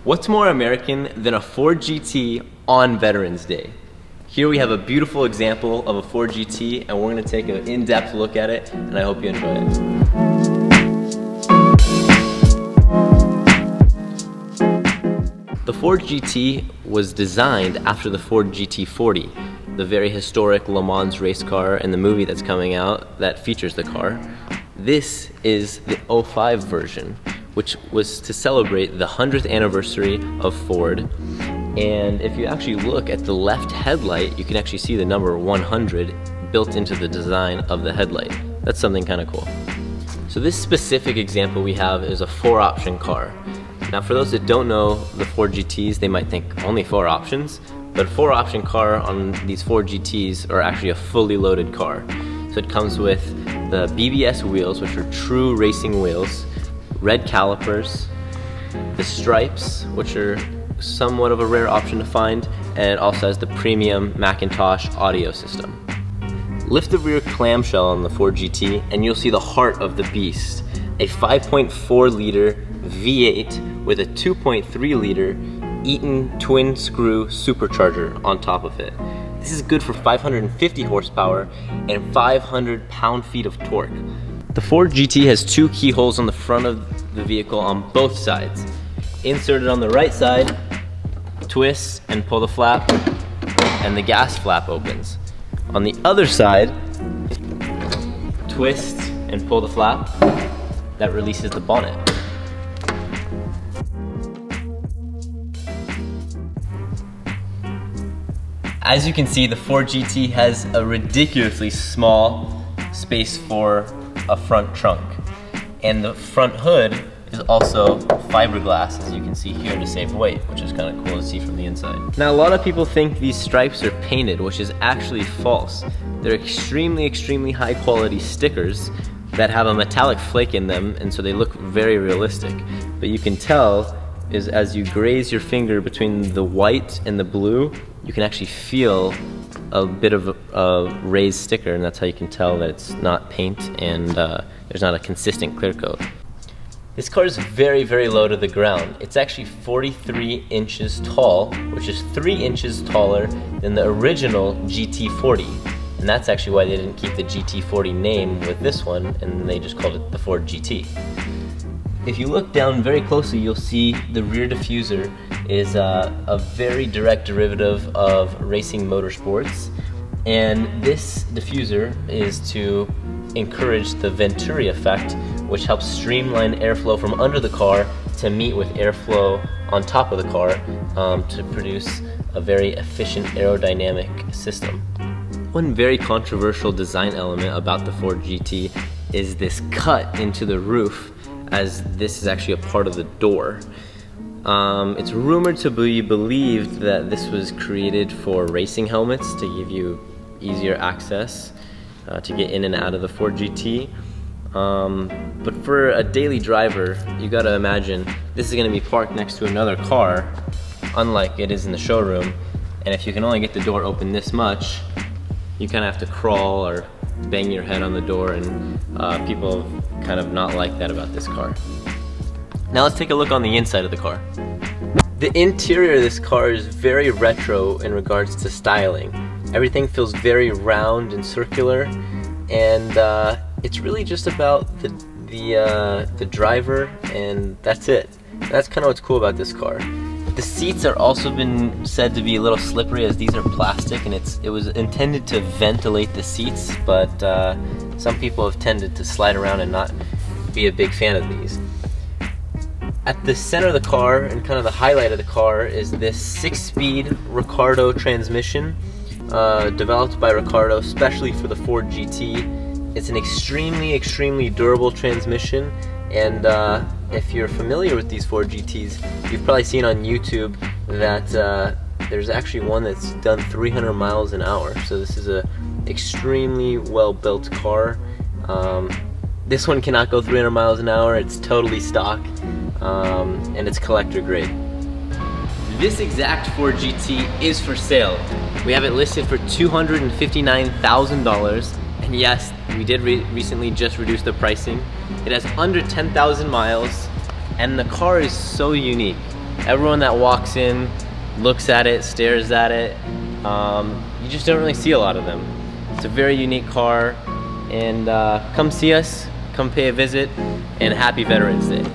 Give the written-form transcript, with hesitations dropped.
What's more American than a Ford GT on Veterans Day? Here we have a beautiful example of a Ford GT, and we're going to take an in-depth look at it, and I hope you enjoy it. The Ford GT was designed after the Ford GT40, the very historic Le Mans race car in the movie that's coming out that features the car. This is the 05 version, which was to celebrate the 100th anniversary of Ford. And if you actually look at the left headlight, you can actually see the number 100 built into the design of the headlight. That's something kind of cool. So this specific example we have is a 4-option car. Now for those that don't know the Ford GTs, they might think only 4 options, but a 4-option car on these Ford GTs are actually a fully loaded car. So it comes with the BBS wheels, which are true racing wheels, red calipers, the stripes, which are somewhat of a rare option to find, and it also has the premium Macintosh audio system. Lift the rear clamshell on the Ford GT and you'll see the heart of the beast, a 5.4 liter V8 with a 2.3 liter Eaton twin screw supercharger on top of it. This is good for 550 horsepower and 500 pound-feet of torque. The Ford GT has 2 keyholes on the front of the vehicle on both sides. Inserted on the right side, twist and pull the flap, and the gas flap opens. On the other side, twist and pull the flap, that releases the bonnet. As you can see, the Ford GT has a ridiculously small space for a front trunk, and the front hood is also fiberglass, as you can see here, to save weight, which is kind of cool to see from the inside. Now a lot of people think these stripes are painted, which is actually false. They're extremely high quality stickers that have a metallic flake in them, and so they look very realistic. But you can tell is as you graze your finger between the white and the blue, you can actually feel a bit of a raised sticker, and that's how you can tell that it's not paint and there's not a consistent clear coat. This car is very low to the ground. It's actually 43 inches tall, which is 3 inches taller than the original GT40. And that's actually why they didn't keep the GT40 name with this one, and they just called it the Ford GT. If you look down very closely, you'll see the rear diffuser is a very direct derivative of racing motorsports. And this diffuser is to encourage the Venturi effect, which helps streamline airflow from under the car to meet with airflow on top of the car to produce a very efficient aerodynamic system. One very controversial design element about the Ford GT is this cut into the roof, as this is actually a part of the door. It's rumored to be believed that this was created for racing helmets to give you easier access to get in and out of the Ford GT. But for a daily driver, you gotta imagine this is gonna be parked next to another car, unlike it is in the showroom. And if you can only get the door open this much, you kind of have to crawl or bang your head on the door, and people kind of not like that about this car. Now let's take a look on the inside of the car. The interior of this car is very retro in regards to styling. Everything feels very round and circular, and it's really just about the driver, and that's it. That's kind of what's cool about this car. The seats are also been said to be a little slippery, as these are plastic, and it was intended to ventilate the seats, but some people have tended to slide around and not be a big fan of these. At the center of the car, and kind of the highlight of the car, is this 6-speed Ricardo transmission developed by Ricardo specially for the Ford GT. It's an extremely durable transmission, and if you're familiar with these Ford GTs, you've probably seen on YouTube that there's actually one that's done 300 miles an hour. So this is a extremely well-built car. This one cannot go 300 miles an hour. It's totally stock, and it's collector grade. This exact Ford GT is for sale. We have it listed for $259,000, and yes, we did recently just reduce the pricing. It has under 10,000 miles, and the car is so unique. Everyone that walks in looks at it, stares at it. You just don't really see a lot of them. It's a very unique car, and come see us, come pay a visit, and happy Veterans Day.